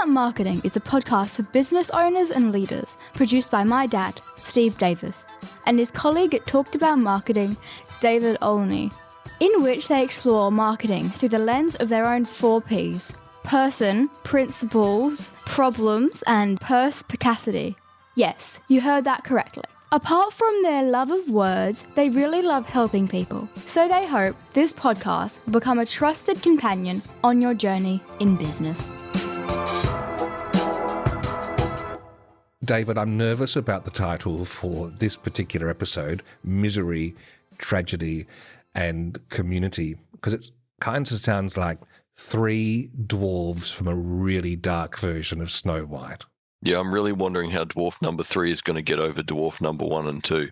About Marketing is a podcast for business owners and leaders, produced by my dad, Steve Davis, and his colleague at Talked About Marketing, David Olney, in which they explore marketing through the lens of their own 4 Ps: person, principles, problems, and perspicacity. Yes, you heard that correctly. Apart from their love of words, they really love helping people. So they hope this podcast will become a trusted companion on your journey in business. David, I'm nervous about the title for this particular episode, Misery, Tragedy and Community, because it kind of sounds like 3 dwarves from a really dark version of Snow White. Yeah, I'm really wondering how dwarf number 3 is going to get over dwarf number 1 and 2.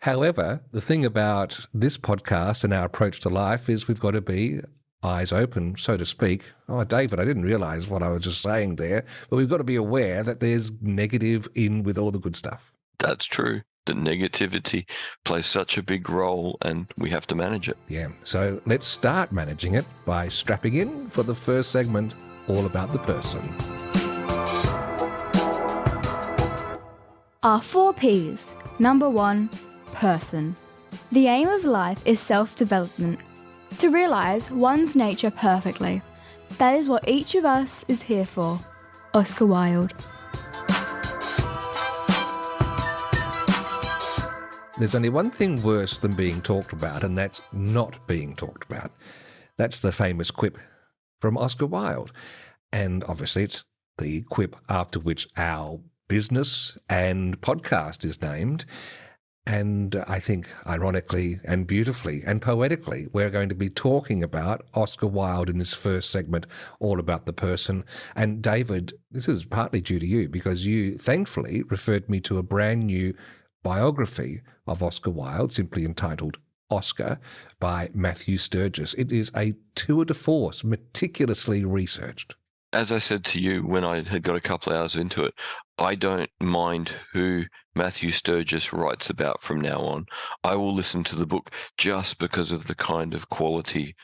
However, the thing about this podcast and our approach to life is we've got to be eyes open, so to speak. Oh, David, I didn't realise what I was just saying there, but we've got to be aware that there's negative in with all the good stuff. That's true. The negativity plays such a big role and we have to manage it. Yeah, so let's start managing it by strapping in for the first segment, all about the person. Our 4 Ps. Number 1, person. The aim of life is self-development, to realise one's nature perfectly. That is what each of us is here for. Oscar Wilde. There's only one thing worse than being talked about, and that's not being talked about. That's the famous quip from Oscar Wilde. And obviously it's the quip after which our business and podcast is named. And I think ironically and beautifully and poetically, we're going to be talking about Oscar Wilde in this first segment, all about the person. And David, this is partly due to you because you thankfully referred me to a brand new biography of Oscar Wilde, simply entitled Oscar, by Matthew Sturgis. It is a tour de force, meticulously researched. As I said to you when I had got a couple of hours into it, I don't mind who Matthew Sturgis writes about from now on. I will listen to the book just because of the kind of quality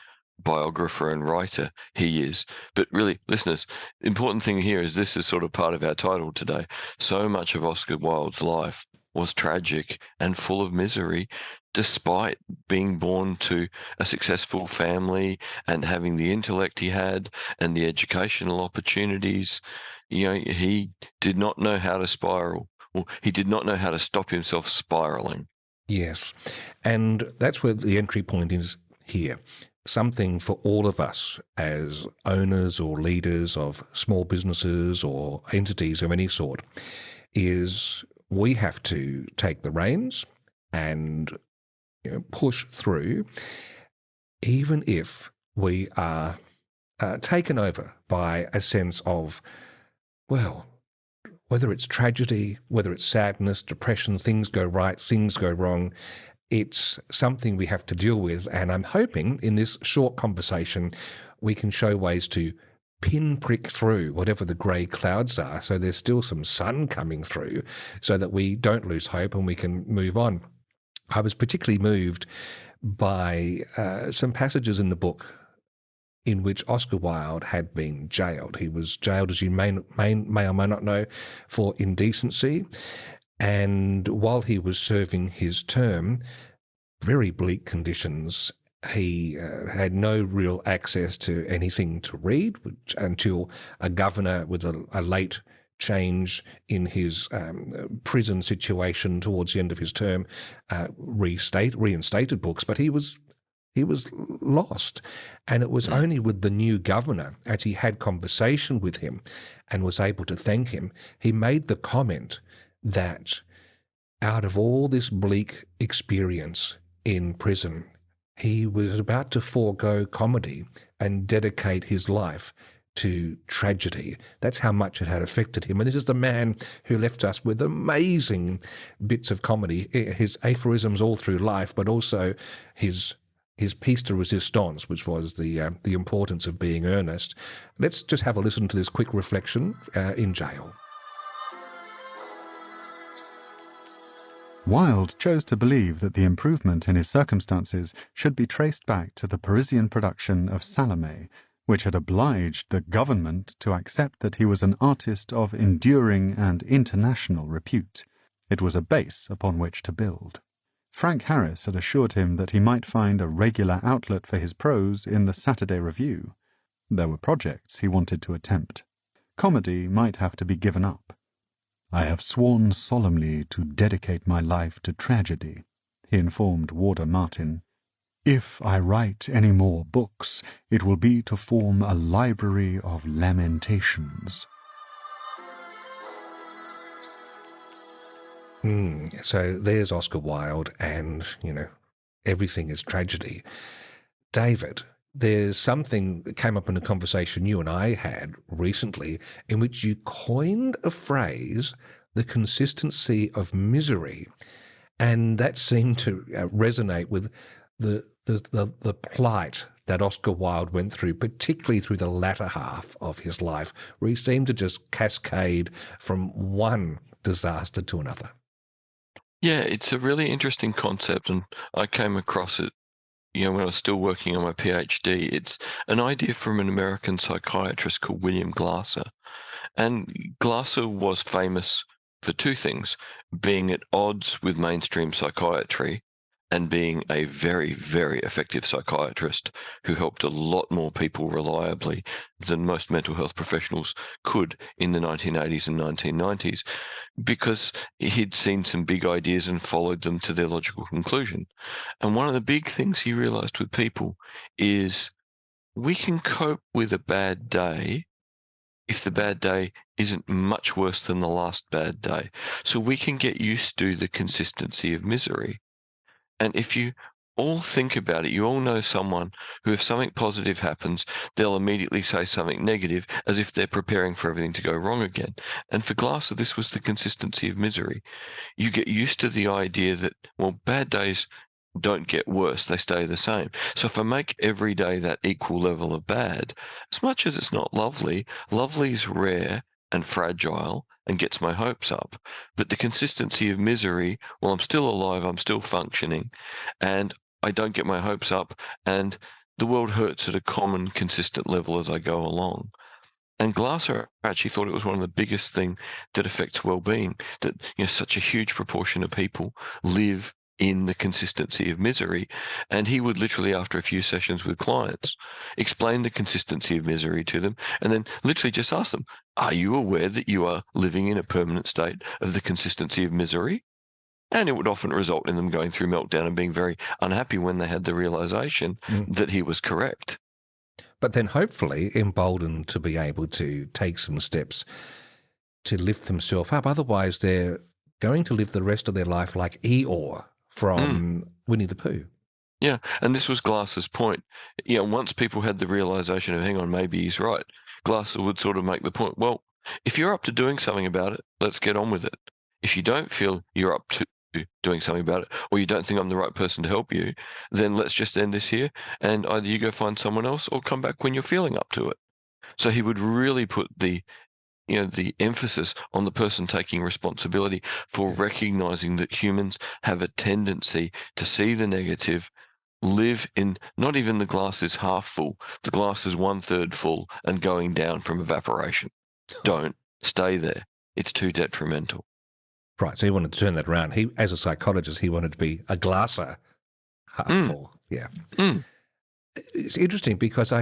biographer and writer he is. But really, listeners, important thing here is this is sort of part of our title today. So much of Oscar Wilde's life was tragic and full of misery, despite being born to a successful family and having the intellect he had and the educational opportunities. You know, he did not know how to spiral. Well, he did not know how to stop himself spiraling. Yes, and that's where the entry point is here. Something for all of us as owners or leaders of small businesses or entities of any sort is we have to take the reins and push through, even if we are taken over by a sense of, well, whether it's tragedy, whether it's sadness, depression, things go right, things go wrong, it's something we have to deal with. And I'm hoping in this short conversation we can show ways to pinprick through whatever the grey clouds are, so there's still some sun coming through so that we don't lose hope and we can move on. I was particularly moved by some passages in the book in which Oscar Wilde had been jailed. He was jailed, as you may or may not know, for indecency. And while he was serving his term, very bleak conditions, he had no real access to anything to read until a governor with a late change in his prison situation towards the end of his term reinstated books. But he was lost. And it was only with the new governor, as he had conversation with him and was able to thank him, he made the comment that out of all this bleak experience in prison, he was about to forego comedy and dedicate his life to tragedy. That's how much it had affected him. And this is the man who left us with amazing bits of comedy, his aphorisms all through life, but also his piece de resistance, which was the importance of being earnest. Let's just have a listen to this quick reflection in jail. Wilde chose to believe that the improvement in his circumstances should be traced back to the Parisian production of Salome, which had obliged the government to accept that he was an artist of enduring and international repute. It was a base upon which to build. Frank Harris had assured him that he might find a regular outlet for his prose in the Saturday Review. There were projects he wanted to attempt. Comedy might have to be given up. "I have sworn solemnly to dedicate my life to tragedy," he informed Warder Martin. "If I write any more books, it will be to form a library of lamentations." So there's Oscar Wilde, and, everything is tragedy. David, there's something that came up in a conversation you and I had recently in which you coined a phrase, the consistency of misery, and that seemed to resonate with the plight that Oscar Wilde went through, particularly through the latter half of his life, where he seemed to just cascade from one disaster to another. Yeah, it's a really interesting concept, and I came across it, when I was still working on my PhD. It's an idea from an American psychiatrist called William Glasser. And Glasser was famous for two things: being at odds with mainstream psychiatry and being a very, very effective psychiatrist who helped a lot more people reliably than most mental health professionals could in the 1980s and 1990s, because he'd seen some big ideas and followed them to their logical conclusion. And one of the big things he realized with people is we can cope with a bad day if the bad day isn't much worse than the last bad day. So we can get used to the consistency of misery. And if you all think about it, you all know someone who, if something positive happens, they'll immediately say something negative as if they're preparing for everything to go wrong again. And for Glasser, this was the consistency of misery. You get used to the idea that, well, bad days don't get worse, they stay the same. So if I make every day that equal level of bad, as much as it's not lovely, lovely is rare and fragile and gets my hopes up. But the consistency of misery, well, I'm still alive, I'm still functioning, and I don't get my hopes up, and the world hurts at a common, consistent level as I go along. And Glasser actually thought it was one of the biggest things that affects well-being, that such a huge proportion of people live in the consistency of misery. And he would literally, after a few sessions with clients, explain the consistency of misery to them, and then literally just ask them, are you aware that you are living in a permanent state of the consistency of misery? And it would often result in them going through meltdown and being very unhappy when they had the realization that he was correct. But then hopefully emboldened to be able to take some steps to lift themselves up. Otherwise, they're going to live the rest of their life like Eeyore from Winnie the Pooh. Yeah, and this was Glasser's point. Once people had the realization of, hang on, maybe he's right, Glasser would sort of make the point, well, if you're up to doing something about it, let's get on with it. If you don't feel you're up to doing something about it, or you don't think I'm the right person to help you, then let's just end this here, and either you go find someone else or come back when you're feeling up to it. So he would really put the emphasis on the person taking responsibility for recognizing that humans have a tendency to see the negative, live in not even the glass is half full, the glass is 1/3 full and going down from evaporation. Don't stay there. It's too detrimental. Right, so he wanted to turn that around. He, as a psychologist, he wanted to be a glasser half full. Yeah. It's interesting because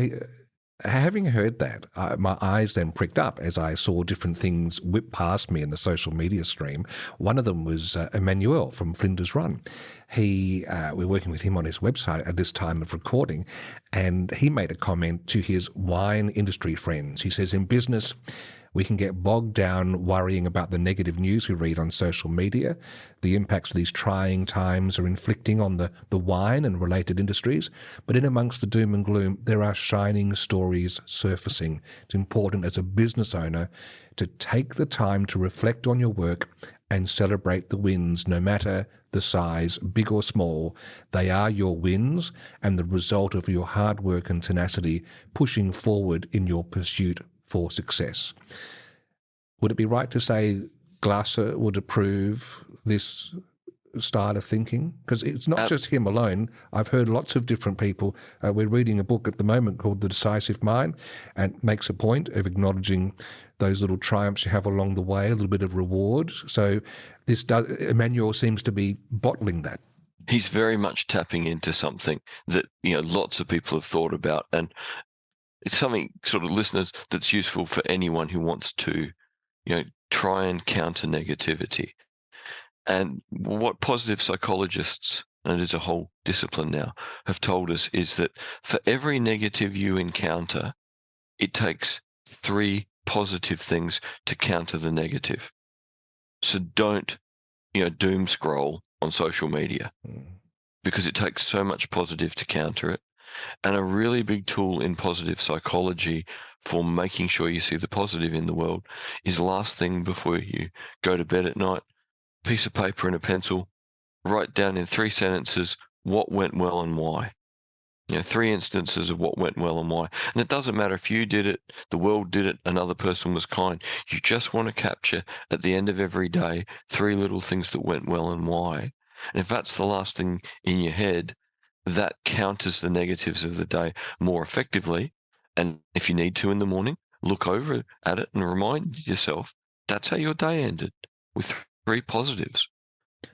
having heard that, my eyes then pricked up as I saw different things whip past me in the social media stream. One of them was Emanuel from Flinders Run. We're working with him on his website at this time of recording, and he made a comment to his wine industry friends. He says, in business, we can get bogged down worrying about the negative news we read on social media, the impacts these trying times are inflicting on the wine and related industries. But in amongst the doom and gloom, there are shining stories surfacing. It's important as a business owner to take the time to reflect on your work and celebrate the wins, no matter the size, big or small. They are your wins and the result of your hard work and tenacity pushing forward in your pursuit for success. Would it be right to say Glasser would approve this style of thinking? Because it's not just him alone. I've heard lots of different people. We're reading a book at the moment called The Decisive Mind, and makes a point of acknowledging those little triumphs you have along the way, a little bit of reward. So Emanuel seems to be bottling that. He's very much tapping into something that, lots of people have thought about, and it's something, sort of, listeners, that's useful for anyone who wants to, try and counter negativity. And what positive psychologists, and it is a whole discipline now, have told us is that for every negative you encounter, it takes 3 positive things to counter the negative. So don't, doom scroll on social media, because it takes so much positive to counter it. And a really big tool in positive psychology for making sure you see the positive in the world is, last thing before you go to bed at night, piece of paper and a pencil, write down in 3 sentences what went well and why. 3 instances of what went well and why. And it doesn't matter if you did it, the world did it, another person was kind. You just want to capture at the end of every day 3 little things that went well and why. And if that's the last thing in your head, that counters the negatives of the day more effectively. And if you need to in the morning, look over at it and remind yourself that's how your day ended, with 3 positives.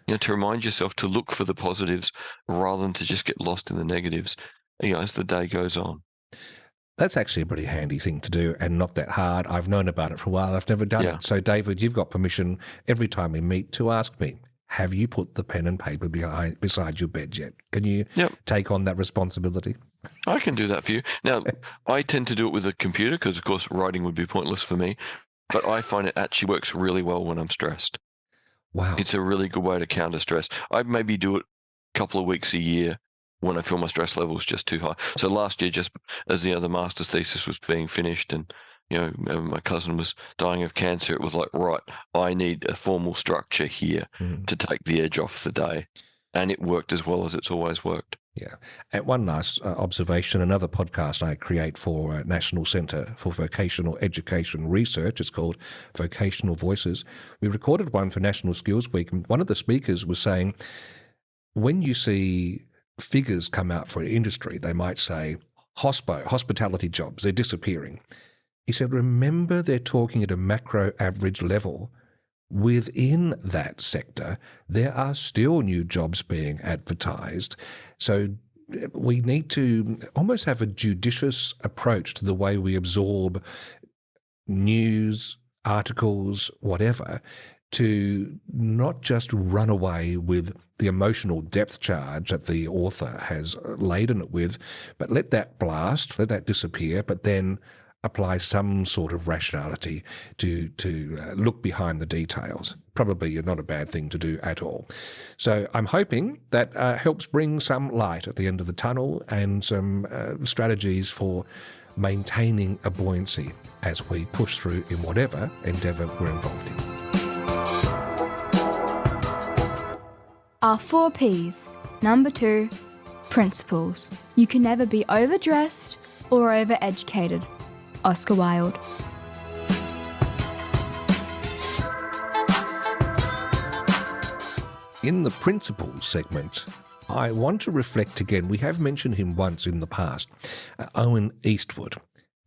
To remind yourself to look for the positives rather than to just get lost in the negatives, as the day goes on. That's actually a pretty handy thing to do, and not that hard. I've known about it for a while. I've never done it. So, David, you've got permission every time we meet to ask me, have you put the pen and paper beside your bed yet? Can you take on that responsibility? I can do that for you. Now, I tend to do it with a computer because, of course, writing would be pointless for me. But I find it actually works really well when I'm stressed. Wow. It's a really good way to counter stress. I maybe do it a couple of weeks a year when I feel my stress level is just too high. So last year, just as the master's thesis was being finished and my cousin was dying of cancer, it was like, right, I need a formal structure here to take the edge off the day. And it worked as well as it's always worked. Yeah. And one nice observation, another podcast I create for National Centre for Vocational Education Research, it's called Vocational Voices. We recorded one for National Skills Week, and one of the speakers was saying, when you see figures come out for industry, they might say, hospitality jobs, they're disappearing. He said, remember, they're talking at a macro average level. Within that sector, there are still new jobs being advertised. So we need to almost have a judicious approach to the way we absorb news, articles, whatever, to not just run away with the emotional depth charge that the author has laden it with, but let that blast, let that disappear, but then apply some sort of rationality to look behind the details. Probably not a bad thing to do at all. So I'm hoping that helps bring some light at the end of the tunnel and some strategies for maintaining a buoyancy as we push through in whatever endeavour we're involved in. Our 4 Ps. Number 2, principles. You can never be overdressed or overeducated. Oscar Wilde. In the principles segment, I want to reflect again. We have mentioned him once in the past, Owen Eastwood,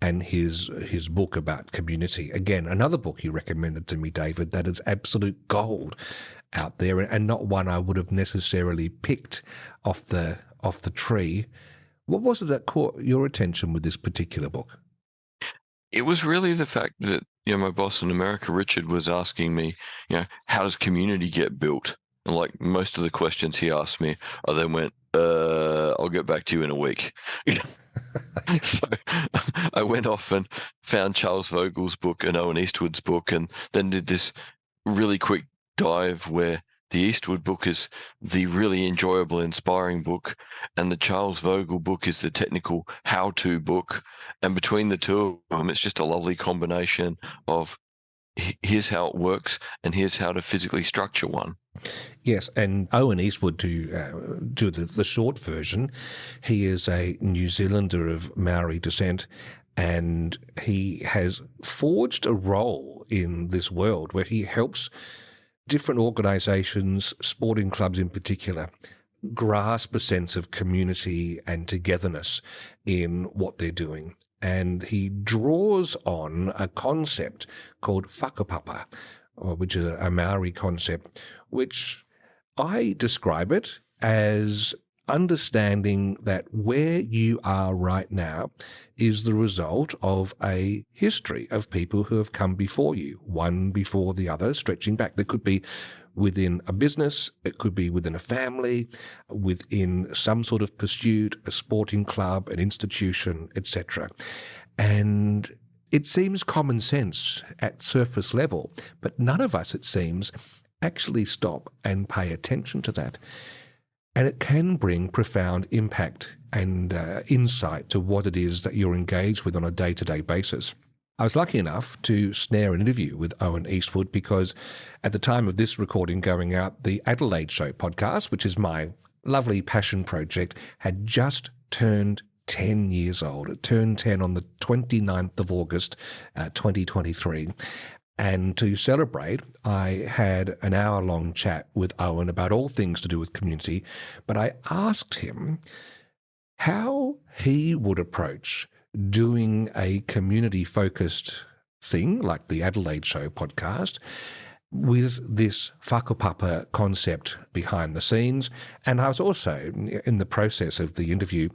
and his book about community. Again, another book he recommended to me, David, that is absolute gold out there, and not one I would have necessarily picked off the tree. What was it that caught your attention with this particular book? It was really the fact that, my boss in America, Richard, was asking me, how does community get built? And like most of the questions he asked me, I then went, I'll get back to you in a week. So I went off and found Charles Vogel's book and Owen Eastwood's book, and then did this really quick dive where the Eastwood book is the really enjoyable, inspiring book, and the Charles Vogel book is the technical how-to book. And between the two of them, it's just a lovely combination of here's how it works and here's how to physically structure one. Yes, and Owen Eastwood, to do the short version, he is a New Zealander of Maori descent, and he has forged a role in this world where he helps different organisations, sporting clubs in particular, grasp a sense of community and togetherness in what they're doing. And he draws on a concept called Whakapapa, which is a Maori concept, which I describe it as understanding that where you are right now is the result of a history of people who have come before you, one before the other, stretching back. There could be within a business, it could be within a family, within some sort of pursuit, a sporting club, an institution, etc. And it seems common sense at surface level, but none of us, it seems, actually stop and pay attention to that. And it can bring profound impact and insight to what it is that you're engaged with on a day-to-day basis. I was lucky enough to snare an interview with Owen Eastwood because at the time of this recording going out, the Adelaide Show podcast, which is my lovely passion project, had just turned 10 years old. It turned 10 on the 29th of August, 2023. And to celebrate, I had an hour-long chat with Owen about all things to do with community, but I asked him how he would approach doing a community-focused thing like the Adelaide Show podcast with this Whakapapa concept behind the scenes. And I was also, in the process of the interview,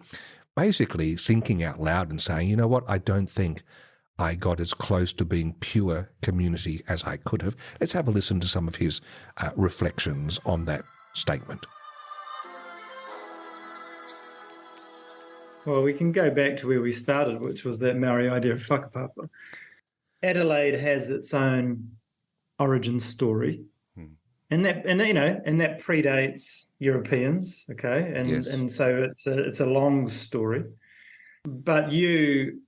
basically thinking out loud and saying, you know what, I don't think I got as close to being pure community as I could have. Let's have a listen to some of his reflections on that statement. Well, we can go back to where we started, which was that Maori idea of whakapapa. Adelaide has its own origin story, and that predates Europeans, okay, and so it's a long story. But you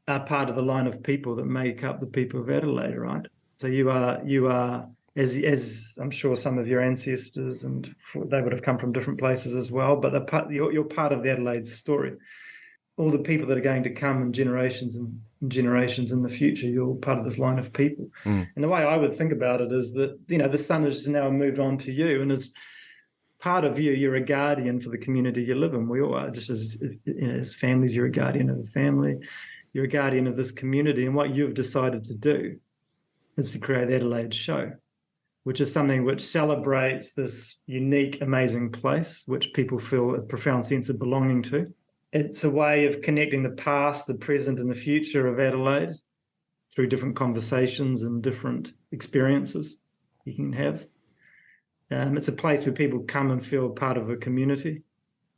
are part of the line of people that make up the people of Adelaide, right? So you are as I'm sure some of your ancestors, and they would have come from different places as well, but you're part of the Adelaide story. All the people that are going to come in generations and generations in the future, you're part of this line of people. And the way I would think about it is that, the sun has now moved on to you, and as part of you, you're a guardian for the community you live in. We all are, just as families, you're a guardian of the family, you're a guardian of this community, and what you've decided to do is to create the Adelaide Show, which is something which celebrates this unique, amazing place, which people feel a profound sense of belonging to. It's a way of connecting the past, the present, and the future of Adelaide through different conversations and different experiences you can have. It's a place where people come and feel part of a community.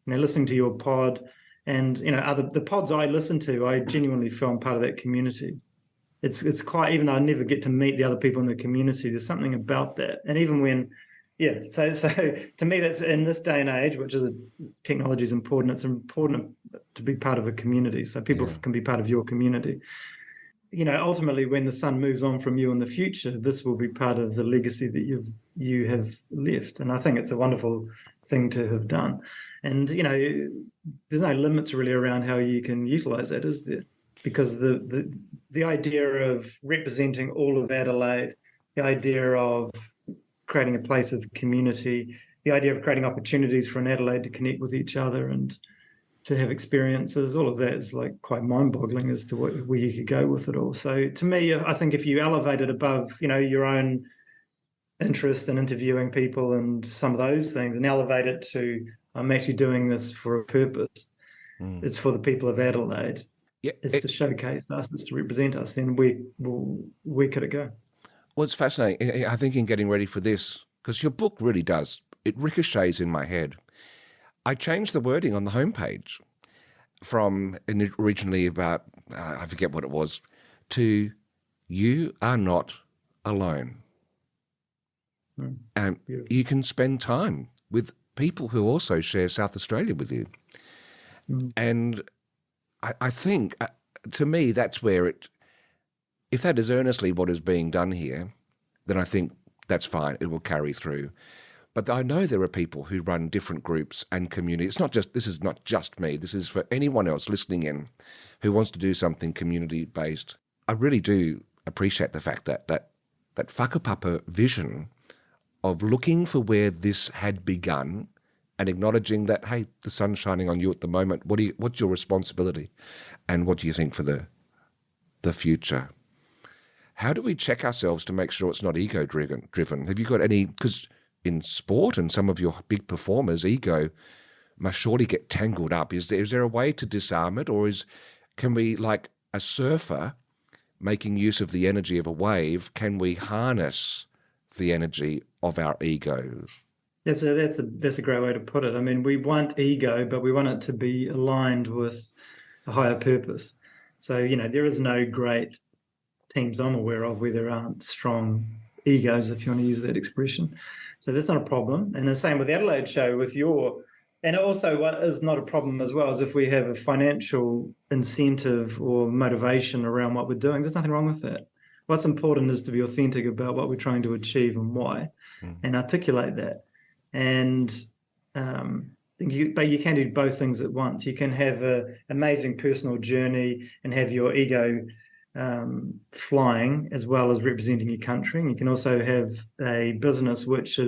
Listening to your pod and the pods I listen to, I genuinely feel I'm part of that community. It's quite, even though I never get to meet the other people in the community, there's something about that. And even when, so to me, that's in this day and age, which is technology is important. It's important to be part of a community, so people can be part of your community. Ultimately, when the sun moves on from you in the future, this will be part of the legacy that you have left. And I think it's a wonderful thing to have done. And there's no limits really around how you can utilize that, is there? Because the idea of representing all of Adelaide, the idea of creating a place of community, the idea of creating opportunities for an Adelaide to connect with each other and to have experiences, all of that is like quite mind-boggling as to where you could go with it all. So to me, I think if you elevate it above, your own interest in interviewing people and some of those things, and elevate it to, I'm actually doing this for a purpose. It's for the people of Adelaide. It's to showcase us, it's to represent us. Then where could it go? Well, it's fascinating. I think in getting ready for this, because your book really does, it ricochets in my head. I changed the wording on the homepage from originally about, I forget what it was, to you are not alone. And you can spend time with people who also share South Australia with you. And I think, to me, that's where if that is earnestly what is being done here, then I think that's fine. It will carry through. But I know there are people who run different groups and communities. This is not just me. This is for anyone else listening in who wants to do something community-based. I really do appreciate the fact that Whakapapa vision of looking for where this had begun and acknowledging that, hey, the sun's shining on you at the moment. What's your responsibility? And what do you think for the future? How do we check ourselves to make sure it's not ego-driven? Have you got any, because in sport and some of your big performers, ego must surely get tangled up. Is there a way to disarm it, or can we, like a surfer making use of the energy of a wave, can we harness the energy of our egos? That's a great way to put it. I mean, we want ego, but we want it to be aligned with a higher purpose. So, there is no great teams I'm aware of where there aren't strong egos, if you want to use that expression. So that's not a problem. And the same with the Adelaide show and also what is not a problem as well is if we have a financial incentive or motivation around what we're doing, there's nothing wrong with that. What's important is to be authentic about what we're trying to achieve and why, and articulate that. And but you can do both things at once. You can have an amazing personal journey and have your ego flying as well as representing your country. And you can also have a business which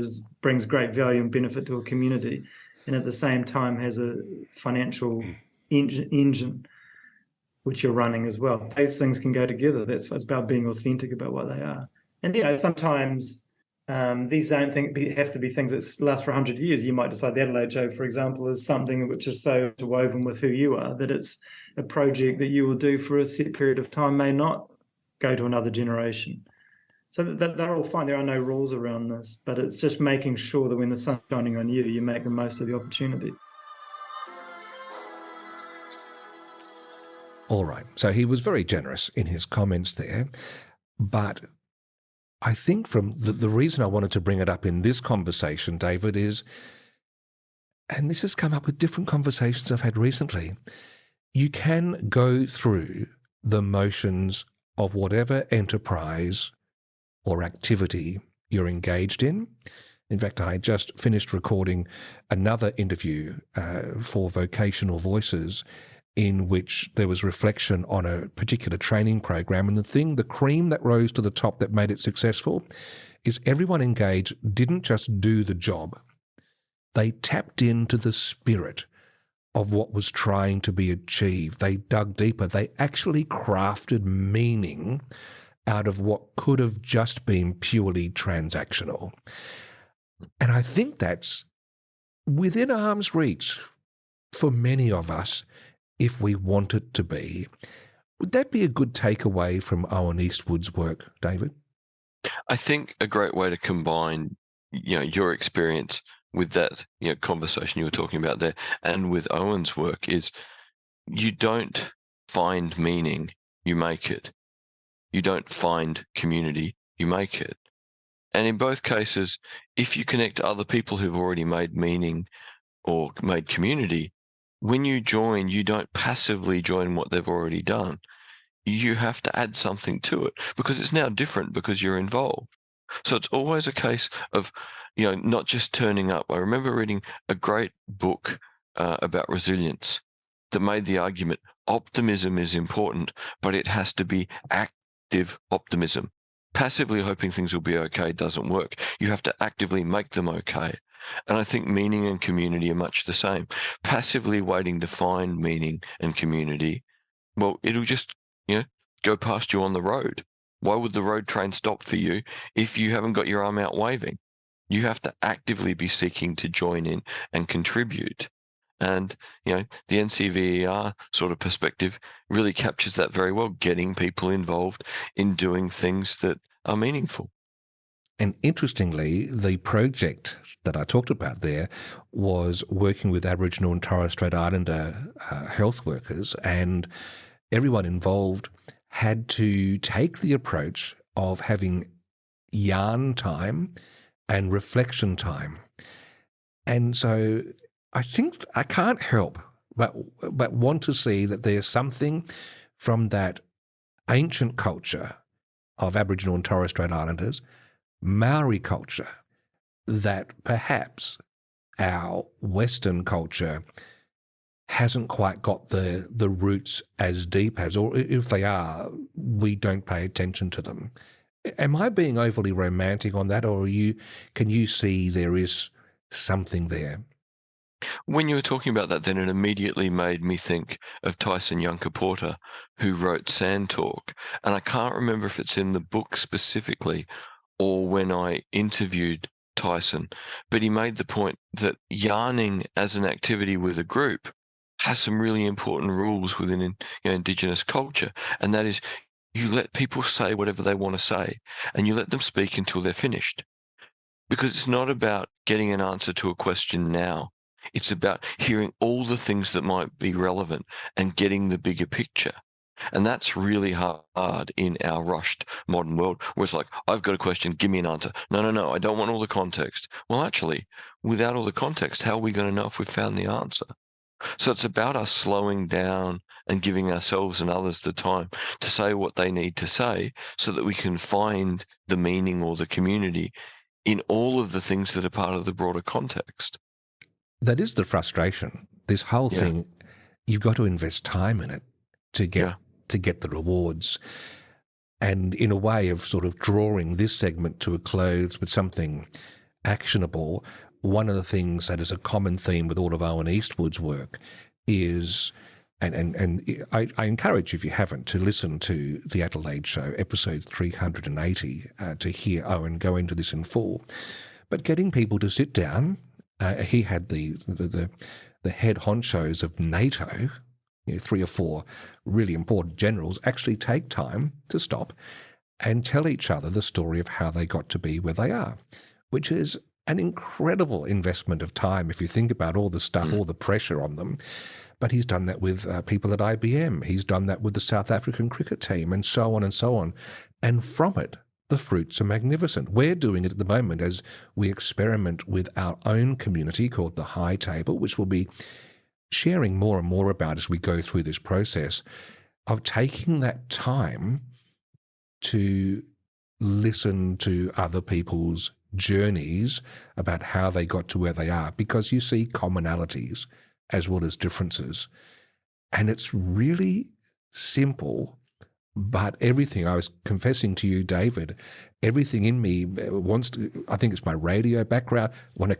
brings great value and benefit to a community, and at the same time has a financial engine which you're running as well. Those things can go together. That's what's about being authentic about what they are. And sometimes these don't have to be things that last for 100 years. You might decide the Adelaide show, for example, is something which is so interwoven with who you are that it's a project that you will do for a set period of time, may not go to another generation. So that they're all fine. There are no rules around this, but it's just making sure that when the sun's shining on you, you make the most of the opportunity. All right. So he was very generous in his comments there, but I think from the reason I wanted to bring it up in this conversation, David, is, and this has come up with different conversations I've had recently, you can go through the motions of whatever enterprise or activity you're engaged in. In fact, I just finished recording another interview for Vocational Voices in which there was reflection on a particular training program. And the cream that rose to the top that made it successful is everyone engaged didn't just do the job. They tapped into the spirit of what was trying to be achieved. They dug deeper. They actually crafted meaning out of what could have just been purely transactional. And I think that's within arm's reach for many of us if we want it to be. Would that be a good takeaway from Owen Eastwood's work, David? I think a great way to combine, your experience with that, conversation you were talking about there, and with Owen's work is you don't find meaning, you make it. You don't find community, you make it. And in both cases, if you connect to other people who've already made meaning or made community, when you join, you don't passively join what they've already done. You have to add something to it because it's now different because you're involved. So it's always a case of, not just turning up. I remember reading a great book about resilience that made the argument optimism is important, but it has to be active optimism. Passively hoping things will be okay doesn't work. You have to actively make them okay. And I think meaning and community are much the same. Passively waiting to find meaning and community, well, it'll just, go past you on the road. Why would the road train stop for you if you haven't got your arm out waving? You have to actively be seeking to join in and contribute. And, the NCVER sort of perspective really captures that very well, getting people involved in doing things that are meaningful. And interestingly, the project that I talked about there was working with Aboriginal and Torres Strait Islander health workers, and everyone involved had to take the approach of having yarn time and reflection time. And so I think I can't help but want to see that there's something from that ancient culture of Aboriginal and Torres Strait Islanders, Maori culture, that perhaps our Western culture hasn't quite got the roots as deep as, or if they are, we don't pay attention to them. Am I being overly romantic on that, or can you see there is something there? When you were talking about that, then it immediately made me think of Tyson Yunkaporta, who wrote Sand Talk. And I can't remember if it's in the book specifically or when I interviewed Tyson, but he made the point that yarning as an activity with a group has some really important rules within Indigenous culture. And that is, you let people say whatever they want to say, and you let them speak until they're finished. Because it's not about getting an answer to a question now. It's about hearing all the things that might be relevant and getting the bigger picture. And that's really hard in our rushed modern world, where it's like, I've got a question, give me an answer. No, I don't want all the context. Well, actually, without all the context, how are we going to know if we've found the answer? So it's about us slowing down and giving ourselves and others the time to say what they need to say so that we can find the meaning or the community in all of the things that are part of the broader context. That is the frustration. This whole thing, you've got to invest time in it to get the rewards. And in a way of sort of drawing this segment to a close with something actionable, one of the things that is a common theme with all of Owen Eastwood's work is, and I encourage you, if you haven't, to listen to the Adelaide Show, episode 380, to hear Owen go into this in full. But getting people to sit down, he had the head honchos of NATO, 3 or 4 really important generals, actually take time to stop and tell each other the story of how they got to be where they are, which is an incredible investment of time if you think about all the stuff, all the pressure on them. But he's done that with people at IBM. He's done that with the South African cricket team, and so on and so on. And from it, the fruits are magnificent. We're doing it at the moment as we experiment with our own community called the High Table, which we'll be sharing more and more about as we go through this process of taking that time to listen to other people's journeys about how they got to where they are, because you see commonalities as well as differences. And it's really simple. But everything, I was confessing to you, David, everything in me wants to, I think it's my radio background, want to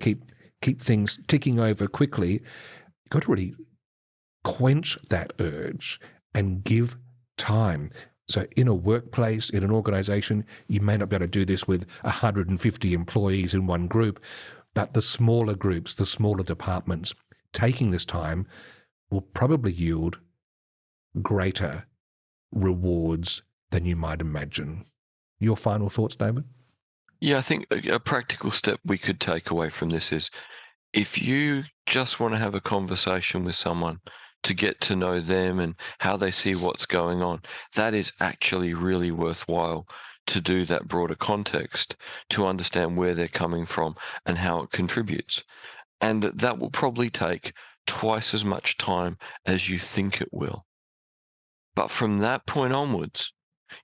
keep things ticking over quickly. You've got to really quench that urge and give time. So in a workplace, in an organization, you may not be able to do this with 150 employees in one group, but the smaller groups, the smaller departments, taking this time will probably yield greater rewards than you might imagine. Your final thoughts, David? Yeah, I think a practical step we could take away from this is, if you just want to have a conversation with someone to get to know them and how they see what's going on, that is actually really worthwhile to do that broader context, to understand where they're coming from and how it contributes. And that will probably take twice as much time as you think it will. But from that point onwards,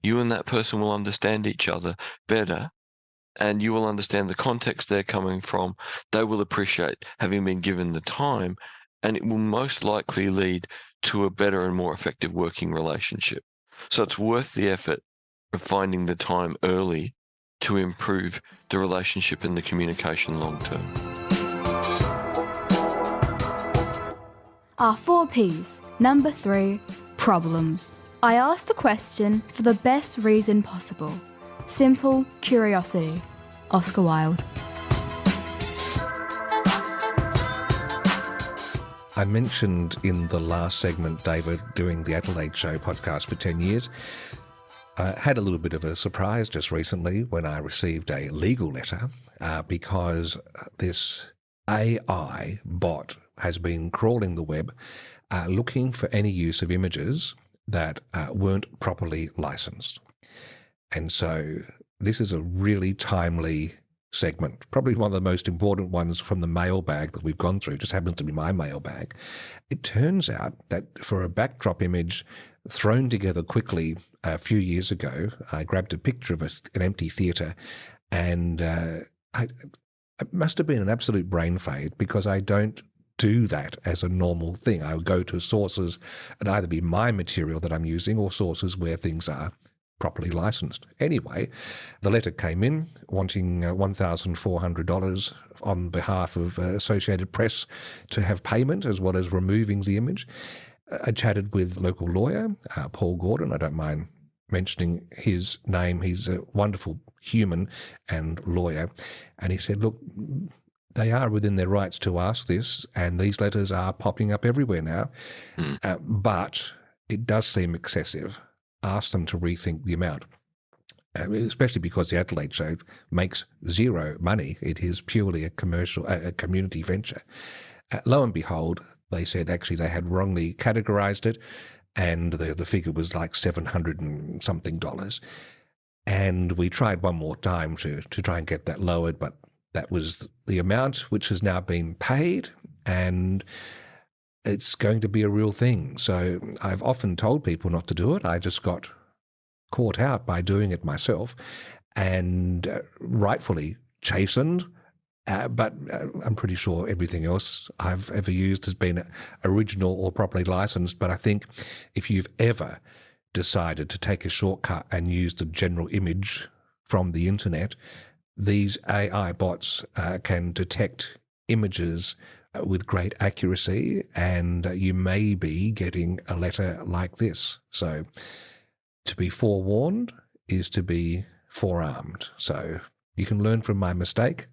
you and that person will understand each other better, and you will understand the context they're coming from. They will appreciate having been given the time, and it will most likely lead to a better and more effective working relationship. So it's worth the effort of finding the time early to improve the relationship and the communication long term. Our 4 Ps. Number 3, problems. I asked the question for the best reason possible. Simple curiosity. Oscar Wilde. I mentioned in the last segment, David, doing the Adelaide Show podcast for 10 years. I had a little bit of a surprise just recently when I received a legal letter because this AI bot has been crawling the web looking for any use of images that weren't properly licensed. And so this is a really timely segment, probably one of the most important ones from the mailbag that we've gone through, just happens to be my mailbag. It turns out that for a backdrop image thrown together quickly a few years ago, I grabbed a picture of an empty theatre, and it must have been an absolute brain fade, because I don't do that as a normal thing. I would go to sources and either be my material that I'm using or sources where things are properly licensed. Anyway, the letter came in wanting $1,400 on behalf of Associated Press to have payment as well as removing the image. I chatted with local lawyer, Paul Gordon. I don't mind mentioning his name. He's a wonderful human and lawyer. And he said, look, they are within their rights to ask this, and these letters are popping up everywhere now. But it does seem excessive. Ask them to rethink the amount, especially because the Adelaide show makes zero money. It is purely a community venture. Lo and behold, they said actually they had wrongly categorised it, and the figure was like $700 and something. And we tried one more time to try and get that lowered, but that was the amount which has now been paid, and it's going to be a real thing. So I've often told people not to do it. I just got caught out by doing it myself, and rightfully chastened. But I'm pretty sure everything else I've ever used has been original or properly licensed. But I think if you've ever decided to take a shortcut and use the general image from the internet, these AI bots can detect images with great accuracy, and you may be getting a letter like this. So to be forewarned is to be forearmed. So you can learn from my mistake,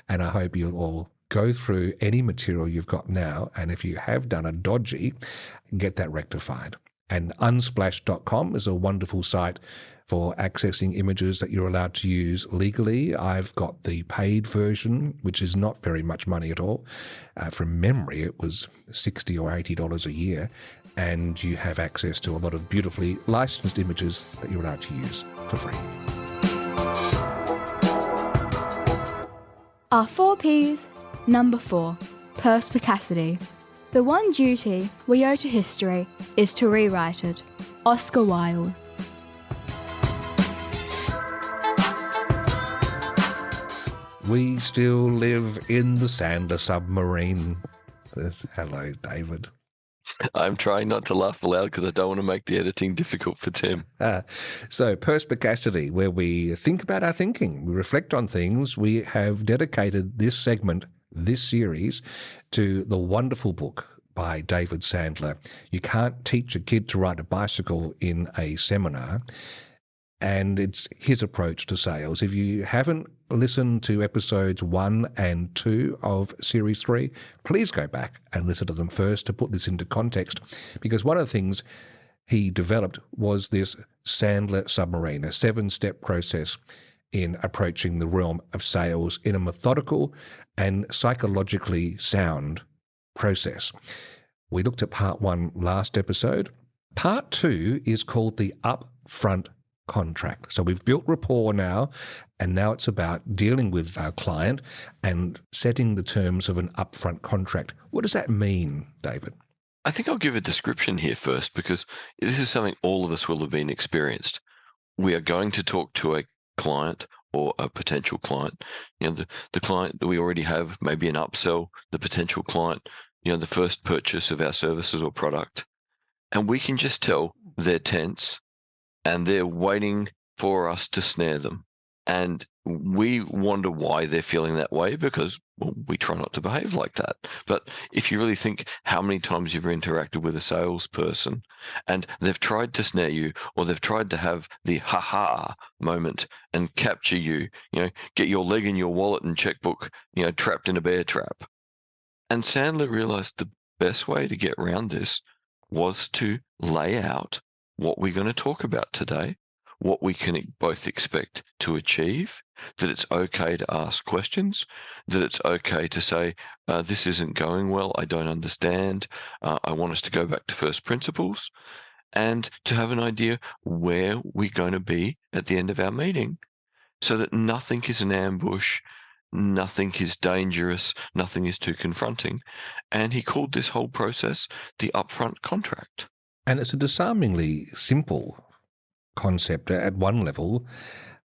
and I hope you'll all go through any material you've got now, and if you have done a dodgy, get that rectified. And unsplash.com is a wonderful site for accessing images that you're allowed to use legally. I've got the paid version, which is not very much money at all. From memory, it was $60 or $80 a year, and you have access to a lot of beautifully licensed images that you're allowed to use for free. Our 4 Ps. Number 4. Perspicacity. The one duty we owe to history is to rewrite it. Oscar Wilde. We still live in the Sandler submarine. Hello, David. I'm trying not to laugh aloud because I don't want to make the editing difficult for Tim. So Perspicacity, where we think about our thinking, we reflect on things. We have dedicated this segment, this series, to the wonderful book by David Sandler. You can't teach a kid to ride a bicycle in a seminar. And it's his approach to sales. If you haven't listened to episodes 1 and 2 of Series 3, please go back and listen to them first to put this into context. Because one of the things he developed was this Sandler Submarine, a 7-step process in approaching the realm of sales in a methodical and psychologically sound process. We looked at part 1 last episode. Part 2 is called the upfront contract. So we've built rapport now, and now it's about dealing with our client and setting the terms of an upfront contract. What does that mean, David? I think I'll give a description here first, because this is something all of us will have been experienced. We are going to talk to a client or a potential client. The client that we already have, maybe an upsell, the potential client, the first purchase of our services or product. And we can just tell they're tense, and they're waiting for us to snare them. And we wonder why they're feeling that way, because we try not to behave like that. But if you really think how many times you've interacted with a salesperson and they've tried to snare you, or they've tried to have the ha-ha moment and capture you, get your leg in your wallet and checkbook, trapped in a bear trap. And Sandler realized the best way to get around this was to lay out what we're going to talk about today, what we can both expect to achieve, that it's okay to ask questions, that it's okay to say, this isn't going well, I don't understand, I want us to go back to first principles, and to have an idea where we're going to be at the end of our meeting, so that nothing is an ambush, nothing is dangerous, nothing is too confronting. And he called this whole process the upfront contract. And it's a disarmingly simple concept at one level,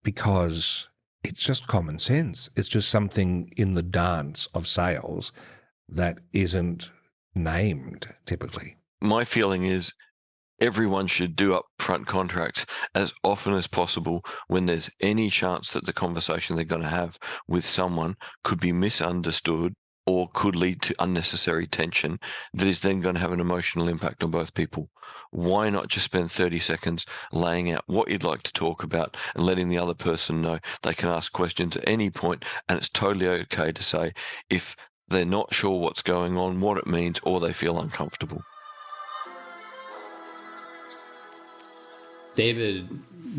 because it's just common sense. It's just something in the dance of sales that isn't named typically. My feeling is everyone should do upfront contracts as often as possible when there's any chance that the conversation they're going to have with someone could be misunderstood or could lead to unnecessary tension that is then going to have an emotional impact on both people. Why not just spend 30 seconds laying out what you'd like to talk about and letting the other person know they can ask questions at any point, and it's totally okay to say if they're not sure what's going on, what it means, or they feel uncomfortable. David,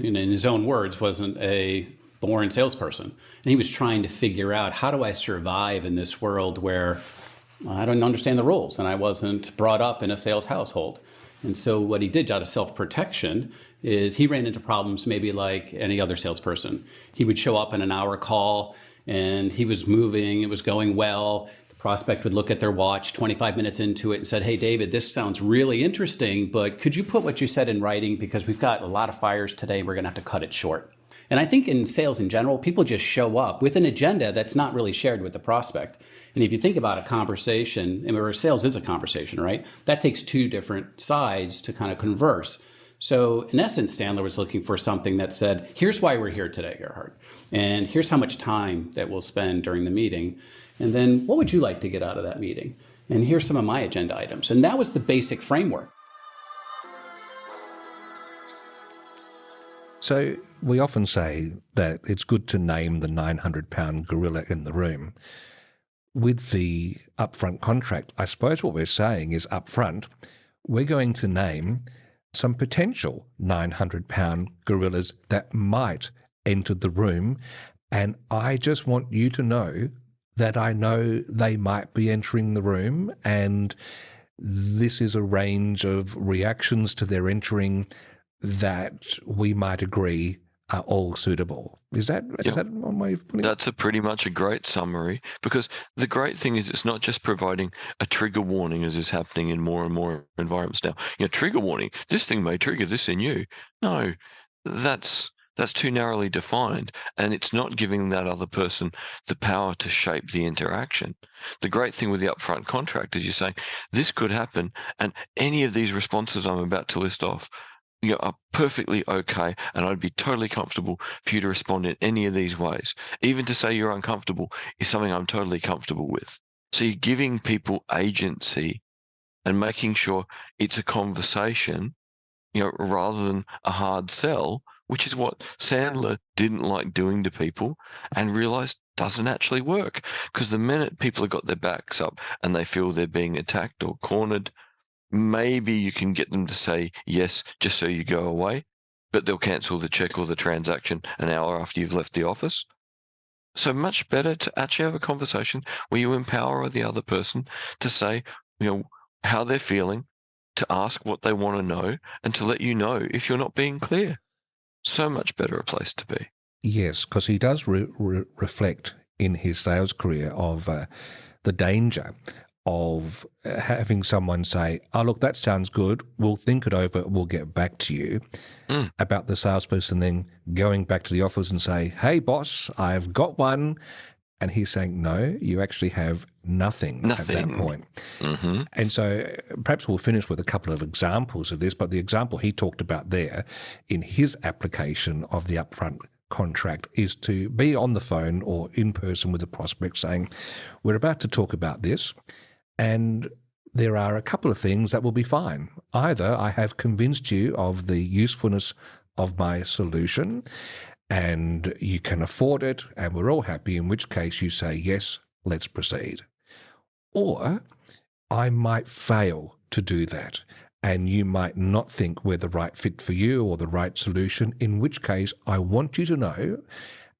in his own words, wasn't a born salesperson. And he was trying to figure out, how do I survive in this world where I don't understand the rules and I wasn't brought up in a sales household? And so what he did out of self-protection is he ran into problems maybe like any other salesperson. He would show up in an hour call and he was moving, it was going well. Prospect would look at their watch 25 minutes into it and said, hey, David, this sounds really interesting, but could you put what you said in writing, because we've got a lot of fires today, we're going to have to cut it short. And I think in sales in general, people just show up with an agenda that's not really shared with the prospect. And if you think about a conversation, and where sales is a conversation, right? That takes two different sides to kind of converse. So in essence, Sandler was looking for something that said, here's why we're here today, Gerhard. And here's how much time that we'll spend during the meeting. And then what would you like to get out of that meeting? And here's some of my agenda items. And that was the basic framework. So we often say that it's good to name the 900-pound gorilla in the room. With the upfront contract, I suppose what we're saying is upfront, we're going to name some potential 900-pound gorillas that might enter the room, and I just want you to know that I know they might be entering the room, and this is a range of reactions to their entering that we might agree are all suitable. Is that one way of putting it? That's pretty much a great summary, because the great thing is it's not just providing a trigger warning, as is happening in more and more environments now. Trigger warning, this thing may trigger this in you. No, that's too narrowly defined, and it's not giving that other person the power to shape the interaction. The great thing with the upfront contract is you're saying, this could happen, and any of these responses I'm about to list off are perfectly okay, and I'd be totally comfortable for you to respond in any of these ways. Even to say you're uncomfortable is something I'm totally comfortable with. So you're giving people agency and making sure it's a conversation, rather than a hard sell, which is what Sandler didn't like doing to people and realized doesn't actually work. Because the minute people have got their backs up and they feel they're being attacked or cornered, maybe you can get them to say yes just so you go away, but they'll cancel the check or the transaction an hour after you've left the office. So much better to actually have a conversation where you empower the other person to say, how they're feeling, to ask what they want to know, and to let you know if you're not being clear. So much better a place to be. Yes, because he does reflect in his sales career of the danger of having someone say, oh, look, that sounds good. We'll think it over. We'll get back to you. About the salesperson then going back to the office and say, hey, boss, I've got one. And he's saying, no, you actually have nothing. At that point. Mm-hmm. And so perhaps we'll finish with a couple of examples of this, but the example he talked about there in his application of the upfront contract is to be on the phone or in person with a prospect saying, we're about to talk about this, and there are a couple of things that will be fine. Either I have convinced you of the usefulness of my solution and you can afford it and we're all happy, in which case you say, yes, let's proceed. Or I might fail to do that and you might not think we're the right fit for you or the right solution, in which case I want you to know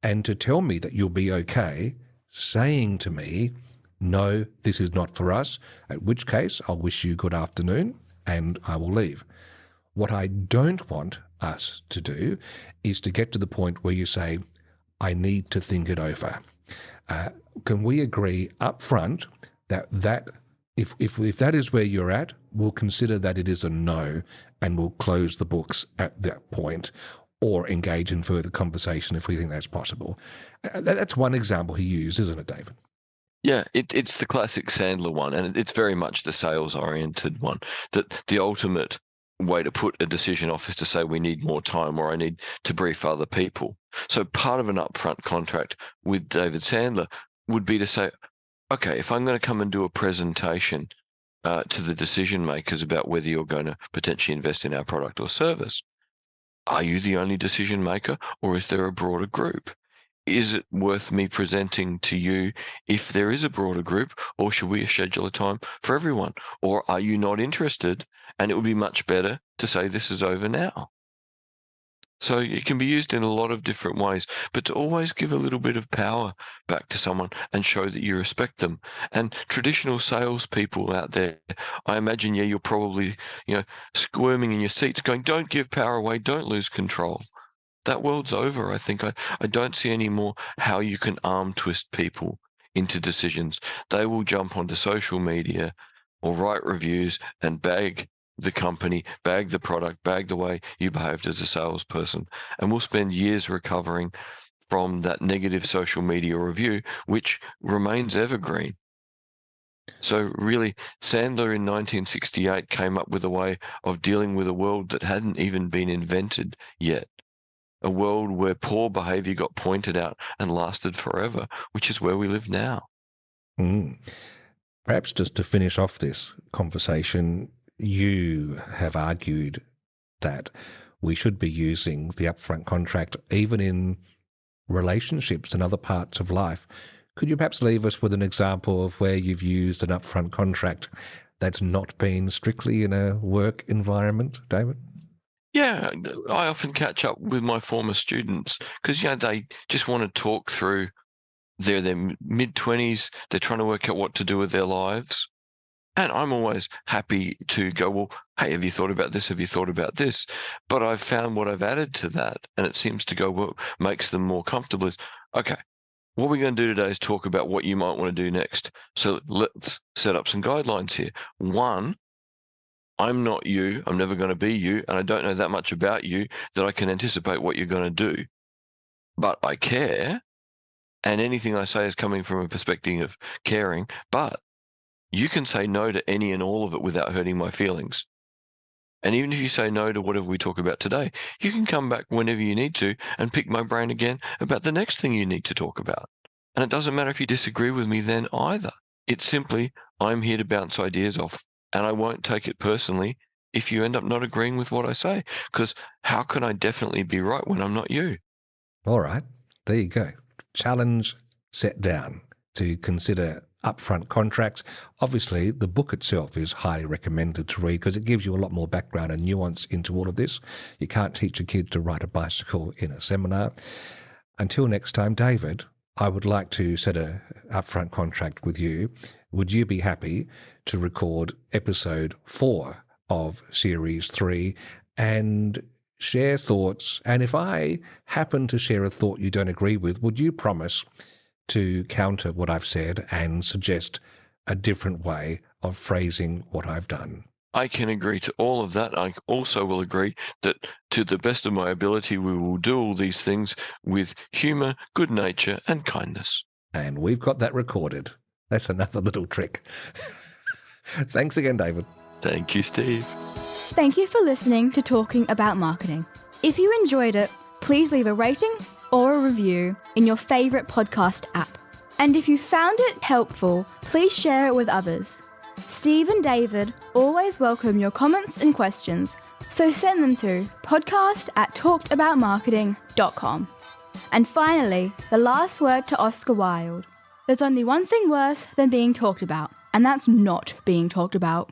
and to tell me that you'll be okay saying to me, no, this is not for us, at which case I'll wish you good afternoon and I will leave. What I don't want us to do is to get to the point where you say, I need to think it over. Can we agree up front that if that is where you're at, we'll consider that it is a no and we'll close the books at that point or engage in further conversation if we think that's possible. That's one example he used, isn't it, David? Yeah, it's the classic Sandler one, and it's very much the sales-oriented one, that the ultimate way to put a decision off is to say we need more time or I need to brief other people. So part of an upfront contract with David Sandler would be to say, okay, if I'm going to come and do a presentation to the decision makers about whether you're going to potentially invest in our product or service, are you the only decision maker or is there a broader group? Is it worth me presenting to you if there is a broader group, or should we schedule a time for everyone? Or are you not interested and it would be much better to say this is over now? So it can be used in a lot of different ways, but to always give a little bit of power back to someone and show that you respect them. And traditional salespeople out there, I imagine, you're probably, squirming in your seats going, don't give power away, don't lose control. That world's over, I think. I don't see any more how you can arm twist people into decisions. They will jump onto social media or write reviews and bag the company, bag the product, bag the way you behaved as a salesperson. And we'll spend years recovering from that negative social media review, which remains evergreen. So really, Sandler in 1968 came up with a way of dealing with a world that hadn't even been invented yet. A world where poor behavior got pointed out and lasted forever, which is where we live now. Perhaps just to finish off this conversation, you have argued that we should be using the upfront contract even in relationships and other parts of life. Could you perhaps leave us with an example of where you've used an upfront contract that's not been strictly in a work environment, David? Yeah, I often catch up with my former students because, they just want to talk through their mid-20s. They're trying to work out what to do with their lives. And I'm always happy to go, well, hey, have you thought about this? Have you thought about this? But I've found what I've added to that, and it seems to go, what makes them more comfortable is, okay, what we're going to do today is talk about what you might want to do next. So let's set up some guidelines here. One, I'm not you, I'm never going to be you, and I don't know that much about you that I can anticipate what you're going to do. But I care, and anything I say is coming from a perspective of caring, but you can say no to any and all of it without hurting my feelings. And even if you say no to whatever we talk about today, you can come back whenever you need to and pick my brain again about the next thing you need to talk about. And it doesn't matter if you disagree with me then either. It's simply, I'm here to bounce ideas off. And I won't take it personally if you end up not agreeing with what I say, because how can I definitely be right when I'm not you? All right, there you go. Challenge set down to consider upfront contracts. Obviously, the book itself is highly recommended to read because it gives you a lot more background and nuance into all of this. You can't teach a kid to ride a bicycle in a seminar. Until next time, David, I would like to set an upfront contract with you. Would you be happy to record episode 4 of series 3 and share thoughts? And if I happen to share a thought you don't agree with, would you promise to counter what I've said and suggest a different way of phrasing what I've done? I can agree to all of that. I also will agree that to the best of my ability, we will do all these things with humour, good nature and kindness. And we've got that recorded. That's another little trick. Thanks again, David. Thank you, Steve. Thank you for listening to Talking About Marketing. If you enjoyed it, please leave a rating or a review in your favourite podcast app. And if you found it helpful, please share it with others. Steve and David always welcome your comments and questions, so send them to podcast@talkedaboutmarketing.com. And finally, the last word to Oscar Wilde. There's only one thing worse than being talked about, and that's not being talked about.